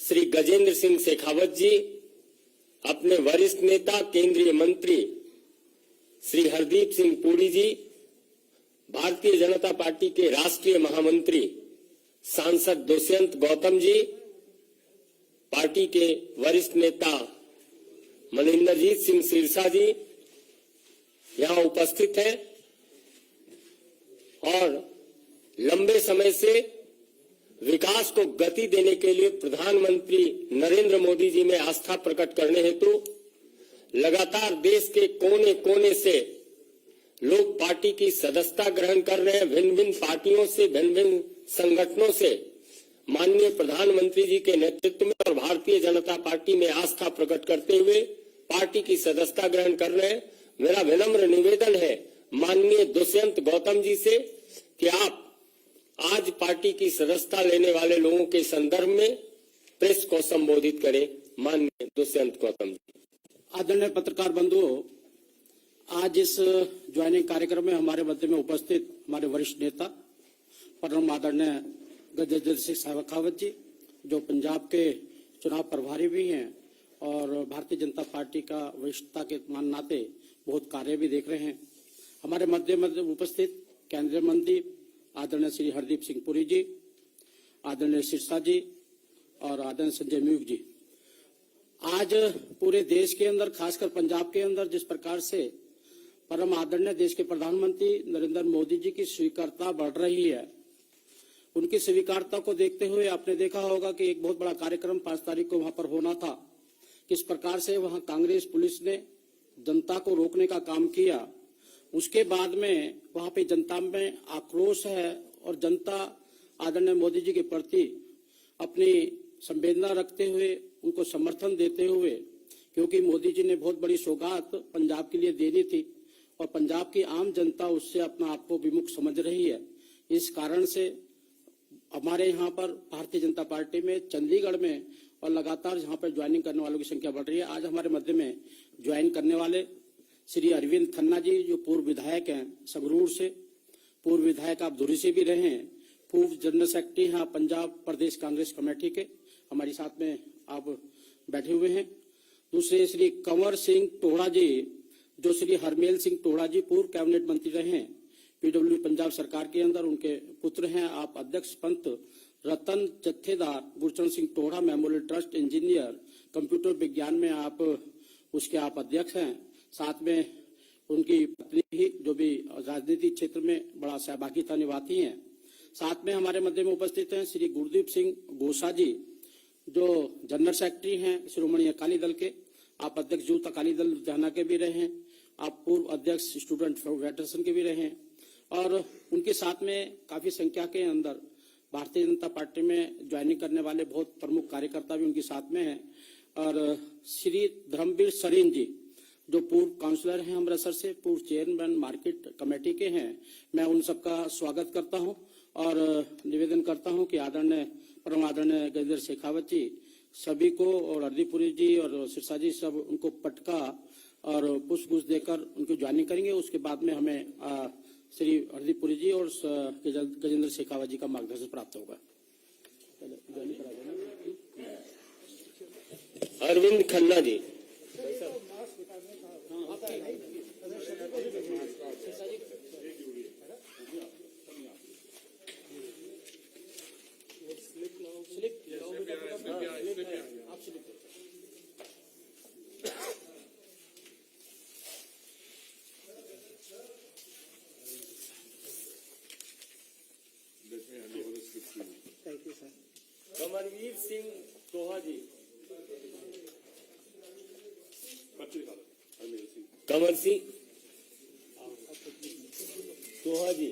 श्री गजेंद्र सिंह शेखावत जी, अपने वरिष्ठ नेता केंद्रीय मंत्री श्री हरदीप सिंह पुरी जी, भारतीय जनता पार्टी के राष्ट्रीय महामंत्री सांसद दुष्यंत गौतम जी, पार्टी के वरिष्ठ नेता मनिंदरजीत सिंह सिरसा जी यहां उपस्थित हैं और लंबे समय से विकास को गति देने के लिए प्रधानमंत्री नरेंद्र मोदी जी में आस्था प्रकट करने हेतु लगातार देश के कोने कोने से लोग पार्टी की सदस्यता ग्रहण कर रहे हैं। भिन्न भिन्न पार्टियों से, भिन्न भिन्न संगठनों से माननीय प्रधानमंत्री जी के नेतृत्व में और भारतीय जनता पार्टी में आस्था प्रकट करते हुए पार्टी की सदस्यता ग्रहण कर रहे हैं। मेरा विनम्र निवेदन है माननीय दुष्यंत गौतम जी से कि आप आज पार्टी की सदस्यता लेने वाले लोगों के संदर्भ में प्रेस को संबोधित करें। माननीय दुष्यंत गौतम जी। आदरणीय पत्रकार बंधुओं, आज इस ज्वाइनिंग कार्यक्रम में हमारे मध्य में उपस्थित हमारे वरिष्ठ नेता परम आदरणीय गजेंद्र सिंह शेखावत जी, जो पंजाब के चुनाव प्रभारी भी हैं और भारतीय जनता पार्टी का वरिष्ठता के नाते बहुत कार्य भी देख रहे हैं। हमारे मध्य में उपस्थित केंद्रीय मंत्री आदरणीय श्री हरदीप सिंह पुरी जी, आदरणीय सिरसा जी और आदरणीय संजय म्यूक जी। आज पूरे देश के अंदर, खासकर पंजाब के अंदर जिस प्रकार से परम आदरणीय देश के प्रधानमंत्री नरेंद्र मोदी जी की स्वीकार्यता बढ़ रही है, उनकी स्वीकार्यता को देखते हुए आपने देखा होगा कि एक बहुत बड़ा कार्यक्रम 5 तारीख को वहां पर होना था। किस प्रकार से वहां कांग्रेस पुलिस ने जनता को रोकने का काम किया, उसके बाद में वहां पे जनता में आक्रोश है और जनता आदरणीय मोदी जी के प्रति अपनी संवेदना रखते हुए उनको समर्थन देते हुए, क्योंकि मोदी जी ने बहुत बड़ी सौगात पंजाब के लिए देनी थी और पंजाब की आम जनता उससे अपना आप को विमुख समझ रही है। इस कारण से हमारे यहाँ पर भारतीय जनता पार्टी में चंडीगढ़ में और लगातार यहाँ पर ज्वाइनिंग करने वालों की संख्या बढ़ रही है। आज हमारे मध्य में ज्वाइन करने वाले श्री अरविंद खन्ना जी, जो पूर्व विधायक हैं संगरूर से, पूर्व विधायक आप धुरी से भी रहे हैं, पूर्व जनरल सेक्रेटरी हैं पंजाब प्रदेश कांग्रेस कमेटी के, हमारे साथ में आप बैठे हुए हैं। दूसरे श्री कंवर सिंह टोड़ा जी, जो श्री हरमेल सिंह टोड़ा जी पूर्व कैबिनेट मंत्री रहे हैं पीडब्ल्यू पंजाब सरकार के अंदर, उनके पुत्र हैं। आप अध्यक्ष Panth Ratan Jathedar Gurcharan Singh Tohra memorial trust engineer computer विज्ञान में आप उसके आप अध्यक्ष हैं। साथ में उनकी पत्नी ही जो भी राजनीतिक क्षेत्र में बड़ा सहभागिता निभाती हैं। साथ में हमारे मध्य में उपस्थित हैं श्री गुरदीप सिंह घोषा जी, जो जनरल सेक्रेटरी हैं श्रोमणी अकाली दल के, आप अध्यक्ष यूथ अकाली दल लुधियाना के भी रहे हैं, आप पूर्व अध्यक्ष स्टूडेंट फेडरेशन के भी रहे हैं और उनके साथ में काफी संख्या के अंदर भारतीय जनता पार्टी में ज्वाइनिंग करने वाले बहुत प्रमुख कार्यकर्ता भी उनके साथ में हैं। और श्री धर्मवीर सरीन जी, जो पूर्व काउंसलर हैं अमृतसर से, पूर्व चेयरमैन मार्केट कमेटी के हैं, मैं उन सबका स्वागत करता हूं और निवेदन करता हूं कि आदरणीय परम आदरणीय गजेंद्र शेखावत जी सभी को और हरदीपुरी जी और सिरसा जी सब उनको पटका और पुष्प देकर उनको ज्वाइनिंग करेंगे। उसके बाद में हमें श्री हरदीपुरी जी और गजेंद्र शेखावत जी का मार्गदर्शन प्राप्त होगा। अरविंद खन्ना जी। कमरवीर सिंह टोहा जी, कंवर सिंह टोहा जी,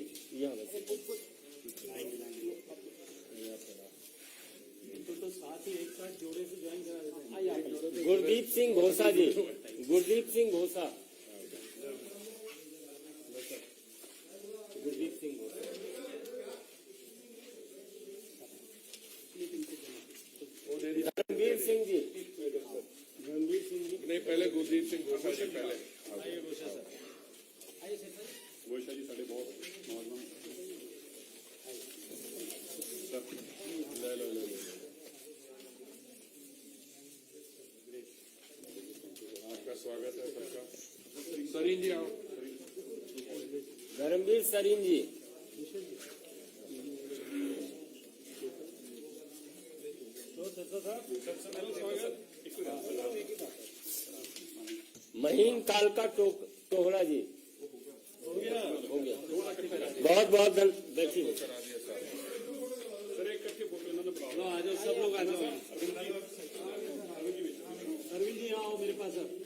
तो साथ ही एक साथ जोड़े से ज्वाइन करा देते हैं। गुरदीप सिंह घोषा जी, गुरदीप सिंह घोषा, गुरदीप सिंह घोषा, धर्मवीर सिंह जी, धर्मवीर सिंह जी नहीं, पहले गुरदीप सिंह घोषा से पहले आइए घोषा सर, आइए सर, घोषा जी साढ़े बहुत ले लो। स्वागत है सबका। सरीन जी आओ। धर्मवीर सरीन जी, महीन कालका टोहरा जी, हो गया। बहुत बहुत देखिए करा दिया सर। सर एक करके फोटो इन्होंने लो, आ जाओ सब लोग आ जाओ। अरविंद जी यहाँ आओ मेरे पास अब।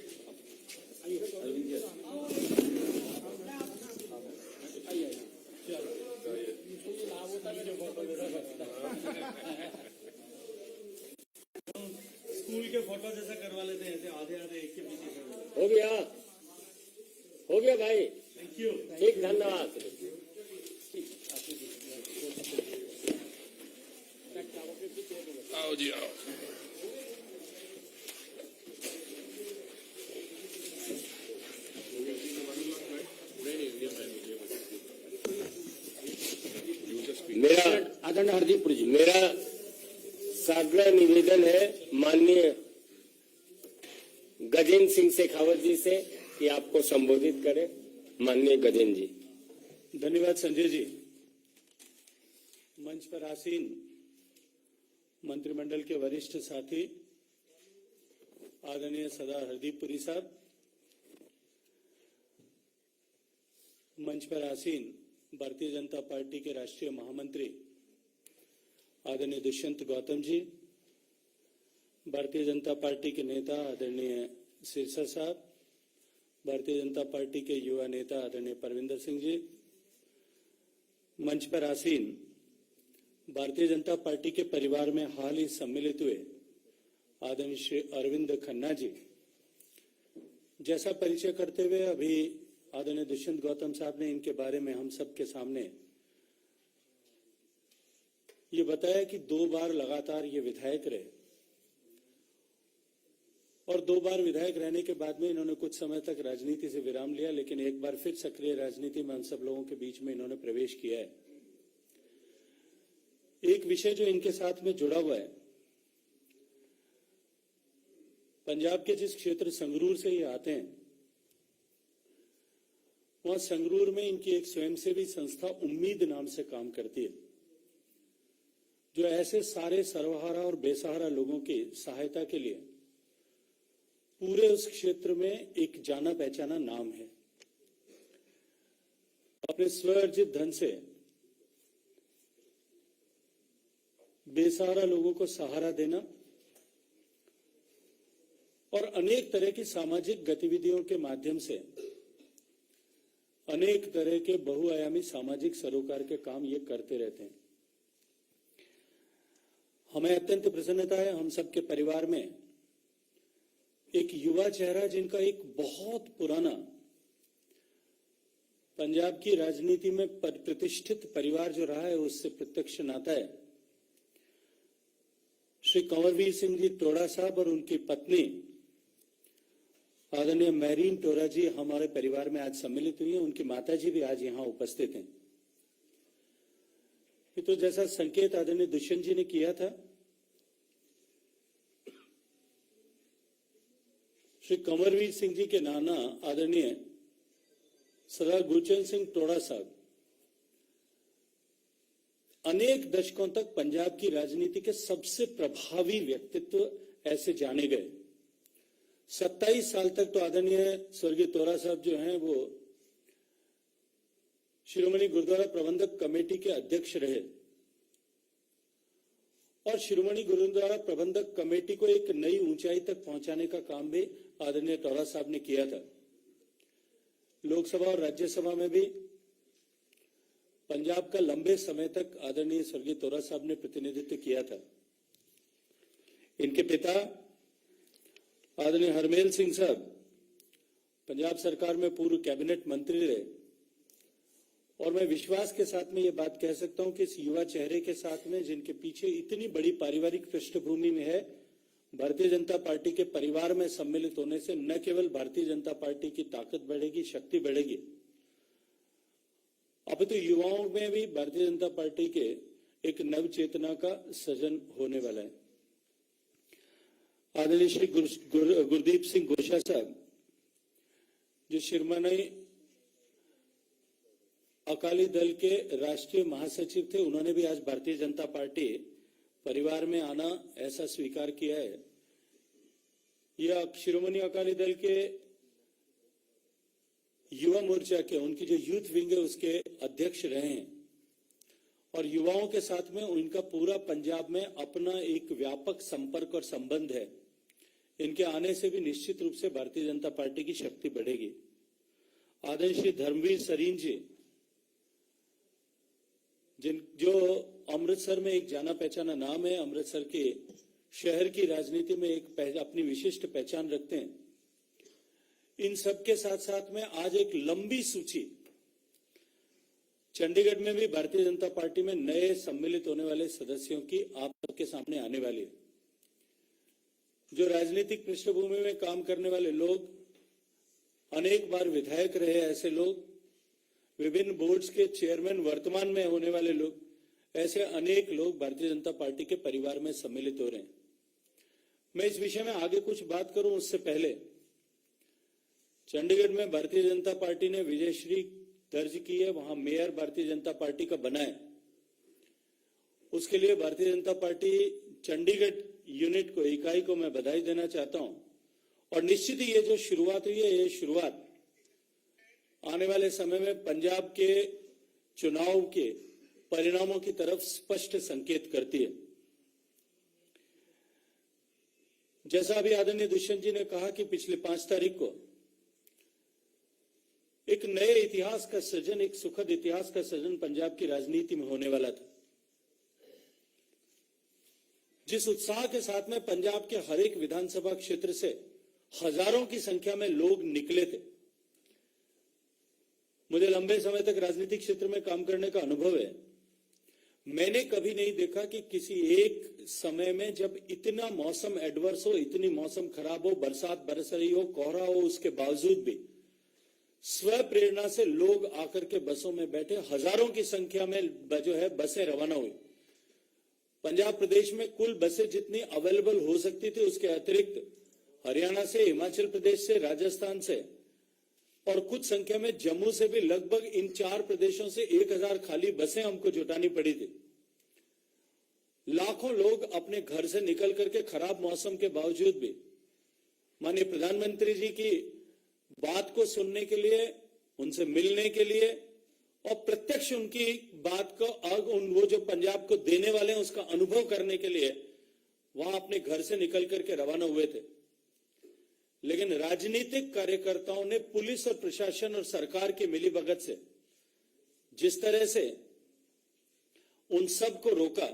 स्कूल के फोटो जैसा करवा लेते हैं, ऐसे आधे आधे एक के पीछे कर। हो गया भाई, थैंक यू। ठीक, धन्यवाद। आओ जी आओ। मेरा आदरणीय हरदीप जी, मेरा साग्रह निवेदन है माननीय गजेंद्र सिंह शेखावत जी से कि आपको संबोधित करें। माननीय गजेंद्र जी। धन्यवाद संजय जी। मंच पर आसीन मंत्रिमंडल के वरिष्ठ साथी आदरणीय सरदार हरदीप पुरी साहब, मंच पर आसीन भारतीय जनता पार्टी के राष्ट्रीय महामंत्री आदरणीय दुष्यंत गौतम जी, भारतीय जनता पार्टी के नेता आदरणीय सिरसा साहब, भारतीय जनता पार्टी के युवा नेता आदरणीय परविंदर सिंह जी, मंच पर आसीन भारतीय जनता पार्टी के परिवार में हाल ही सम्मिलित हुए आदरणीय श्री अरविंद खन्ना जी। जैसा परिचय करते हुए अभी आदरणीय दुष्यंत गौतम साहब ने इनके बारे में हम सबके सामने ये बताया कि 2 बार लगातार ये विधायक रहे और 2 बार विधायक रहने के बाद में इन्होंने कुछ समय तक राजनीति से विराम लिया, लेकिन एक बार फिर सक्रिय राजनीति में हम सब लोगों के बीच में इन्होंने प्रवेश किया है। एक विषय जो इनके साथ में जुड़ा हुआ है, पंजाब के जिस क्षेत्र संगरूर से ये आते हैं, वहां संगरूर में इनकी एक स्वयंसेवी संस्था उम्मीद नाम से काम करती है, जो ऐसे सारे सर्वहारा और बेसहारा लोगों की सहायता के लिए पूरे उस क्षेत्र में एक जाना पहचाना नाम है। अपने स्वअर्जित धन से बेसहारा लोगों को सहारा देना और अनेक तरह की सामाजिक गतिविधियों के माध्यम से अनेक तरह के बहुआयामी सामाजिक सरोकार के काम ये करते रहते हैं। हमें अत्यंत प्रसन्नता है, हम सबके परिवार में एक युवा चेहरा जिनका एक बहुत पुराना पंजाब की राजनीति में प्रतिष्ठित परिवार जो रहा है उससे प्रत्यक्ष नाता है। श्री कंवरवीर सिंह जी टोड़ा साहब और उनकी पत्नी आदरणीय मैरीन टोरा जी हमारे परिवार में आज सम्मिलित हुई हैं। उनकी माता जी भी आज यहाँ उपस्थित हैं। तो जैसा संकेत आदरणीय दुष्यंत जी ने किया था, श्री कंवरवीर सिंह जी के नाना आदरणीय सरदार गुरचरण सिंह टोड़ा साहब अनेक दशकों तक पंजाब की राजनीति के सबसे प्रभावी व्यक्तित्व ऐसे जाने गए। 27 साल तक तो आदरणीय स्वर्गीय टोरा साहब जो हैं वो शिरोमणि गुरुद्वारा प्रबंधक कमेटी के अध्यक्ष रहे और शिरोमणि गुरुद्वारा प्रबंधक कमेटी को एक नई ऊंचाई तक पहुंचाने का काम भी आदरणीय टोरा साहब ने किया था। लोकसभा और राज्यसभा में भी पंजाब का लंबे समय तक आदरणीय स्वर्गीय टोरा साहब ने प्रतिनिधित्व किया था। इनके पिता आदरणीय हरमेल सिंह साहब पंजाब सरकार में पूर्व कैबिनेट मंत्री रहे और मैं विश्वास के साथ में ये बात कह सकता हूं कि इस युवा चेहरे के साथ में जिनके पीछे इतनी बड़ी पारिवारिक पृष्ठभूमि में है, भारतीय जनता पार्टी के परिवार में सम्मिलित होने से न केवल भारतीय जनता पार्टी की ताकत बढ़ेगी, शक्ति बढ़ेगी, अब तो युवाओं में भी भारतीय जनता पार्टी के एक नव चेतना का सृजन होने वाला है। आदरणीय श्री गुरदीप सिंह घोषा साहब जो शिरोमणि अकाली दल के राष्ट्रीय महासचिव थे, उन्होंने भी आज भारतीय जनता पार्टी परिवार में आना ऐसा स्वीकार किया है। यह शिरोमणि अकाली दल के युवा मोर्चा के, उनकी जो यूथ विंग है उसके अध्यक्ष रहे हैं और युवाओं के साथ में उनका पूरा पंजाब में अपना एक व्यापक संपर्क और संबंध है। इनके आने से भी निश्चित रूप से भारतीय जनता पार्टी की शक्ति बढ़ेगी। आदरणीय श्री धर्मवीर सरीन जी, जो अमृतसर में एक जाना पहचाना नाम है, अमृतसर के शहर की राजनीति में एक अपनी विशिष्ट पहचान रखते हैं, इन सब के साथ साथ में आज एक लंबी सूची चंडीगढ़ में भी भारतीय जनता पार्टी में नए सम्मिलित होने वाले सदस्यों की आप सबके सामने आने वाली है। जो राजनीतिक पृष्ठभूमि में काम करने वाले लोग, अनेक बार विधायक रहे ऐसे लोग, विभिन्न बोर्ड्स के चेयरमैन वर्तमान में होने वाले लोग, ऐसे अनेक लोग भारतीय जनता पार्टी के परिवार में सम्मिलित हो रहे हैं। मैं इस विषय में आगे कुछ बात करूं उससे पहले चंडीगढ़ में भारतीय जनता पार्टी ने विजयश्री दर्ज की है, वहां मेयर भारतीय जनता पार्टी का बना है। उसके लिए भारतीय जनता पार्टी चंडीगढ़ यूनिट को, इकाई को मैं बधाई देना चाहता हूं और निश्चित ही ये जो शुरुआत हुई है, ये शुरुआत आने वाले समय में पंजाब के चुनाव के परिणामों की तरफ स्पष्ट संकेत करती है। जैसा अभी आदरणीय दुष्यंत जी ने कहा कि पिछले 5 तारीख को एक नए इतिहास का सृजन, एक सुखद इतिहास का सृजन पंजाब की राजनीति में होने वाला था। जिस उत्साह के साथ में पंजाब के हर एक विधानसभा क्षेत्र से हजारों की संख्या में लोग निकले थे। मुझे लंबे समय तक राजनीतिक क्षेत्र में काम करने का अनुभव है। मैंने कभी नहीं देखा कि किसी एक समय में जब इतना मौसम एडवर्स हो, इतनी मौसम खराब हो, बरसात बरस रही हो, कोहरा हो, उसके बावजूद भी स्व प्रेरणा से लोग आकर के बसों में बैठे, हजारों की संख्या में जो है बसें रवाना हुई। पंजाब प्रदेश में कुल बसें जितनी अवेलेबल हो सकती थी, उसके अतिरिक्त हरियाणा से, हिमाचल प्रदेश से, राजस्थान से और कुछ संख्या में जम्मू से भी लगभग इन 4 प्रदेशों से 1000 खाली बसें हमको जुटानी पड़ी थी। लाखों लोग अपने घर से निकल करके खराब मौसम के बावजूद भी माननीय प्रधानमंत्री जी की बात को सुनने के लिए, उनसे मिलने के लिए और प्रत्यक्ष उनकी बात को, वो जो पंजाब को देने वाले हैं उसका अनुभव करने के लिए वहां अपने घर से निकल करके रवाना हुए थे। लेकिन राजनीतिक कार्यकर्ताओं ने पुलिस और प्रशासन और सरकार की मिलीभगत से जिस तरह से उन सब को रोका,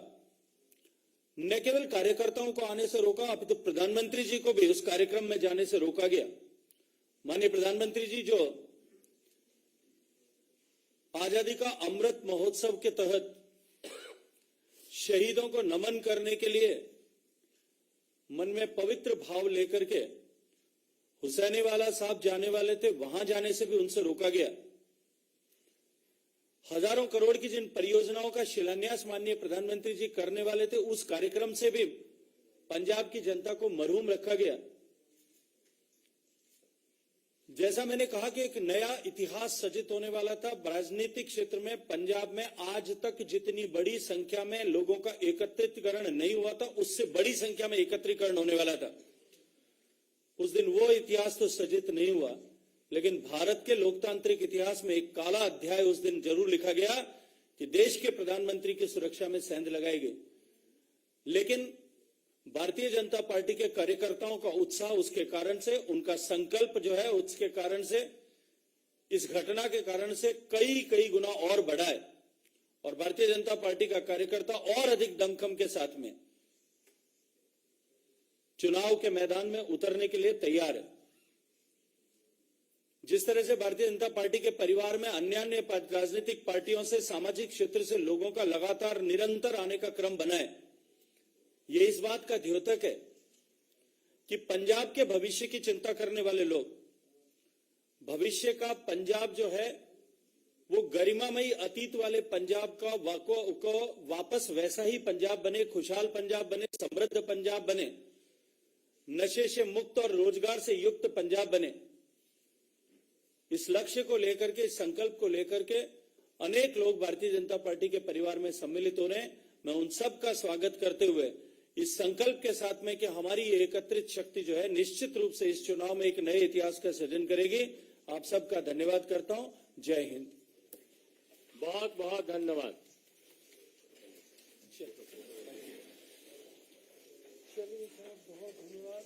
न केवल कार्यकर्ताओं को आने से रोका, अब तो प्रधानमंत्री जी को भी उस कार्यक्रम में जाने से रोका गया। माननीय प्रधानमंत्री जी जो आजादी का अमृत महोत्सव के तहत शहीदों को नमन करने के लिए मन में पवित्र भाव लेकर के हुसैनीवाला साहब जाने वाले थे, वहां जाने से भी उनसे रोका गया। हजारों करोड़ की जिन परियोजनाओं का शिलान्यास माननीय प्रधानमंत्री जी करने वाले थे, उस कार्यक्रम से भी पंजाब की जनता को मरहूम रखा गया। जैसा मैंने कहा कि एक नया इतिहास सृजित होने वाला था राजनीतिक क्षेत्र में। पंजाब में आज तक जितनी बड़ी संख्या में लोगों का एकत्रीकरण नहीं हुआ था, उससे बड़ी संख्या में एकत्रीकरण होने वाला था। उस दिन वो इतिहास तो सृजित नहीं हुआ, लेकिन भारत के लोकतांत्रिक इतिहास में एक काला अध्याय उस दिन जरूर लिखा गया कि देश के प्रधानमंत्री की सुरक्षा में सेंध लगाई गई। लेकिन भारतीय जनता पार्टी के कार्यकर्ताओं का उत्साह, उसके कारण से, उनका संकल्प जो है उसके कारण से, इस घटना के कारण से कई गुना और बढ़ा है और भारतीय जनता पार्टी का कार्यकर्ता और अधिक दमखम के साथ में चुनाव के मैदान में उतरने के लिए तैयार है। जिस तरह से भारतीय जनता पार्टी के परिवार में अन्य राजनीतिक पार्टियों से, सामाजिक क्षेत्र से लोगों का लगातार निरंतर आने का क्रम बना है, ये इस बात का द्योतक है कि पंजाब के भविष्य की चिंता करने वाले लोग, भविष्य का पंजाब जो है वो गरिमामयी अतीत वाले पंजाब को वापस वैसा ही पंजाब बने, खुशहाल पंजाब बने, समृद्ध पंजाब बने, नशे से मुक्त और रोजगार से युक्त पंजाब बने, इस लक्ष्य को लेकर के, इस संकल्प को लेकर के अनेक लोग भारतीय जनता पार्टी के परिवार में सम्मिलित हो रहे हैं। मैं उन सब का स्वागत करते हुए इस संकल्प के साथ में कि हमारी ये एकत्रित शक्ति जो है निश्चित रूप से इस चुनाव में एक नए इतिहास का सृजन करेगी। आप सबका धन्यवाद करता हूं। जय हिंद। बहुत बहुत धन्यवाद। चलिए साहब, बहुत धन्यवाद।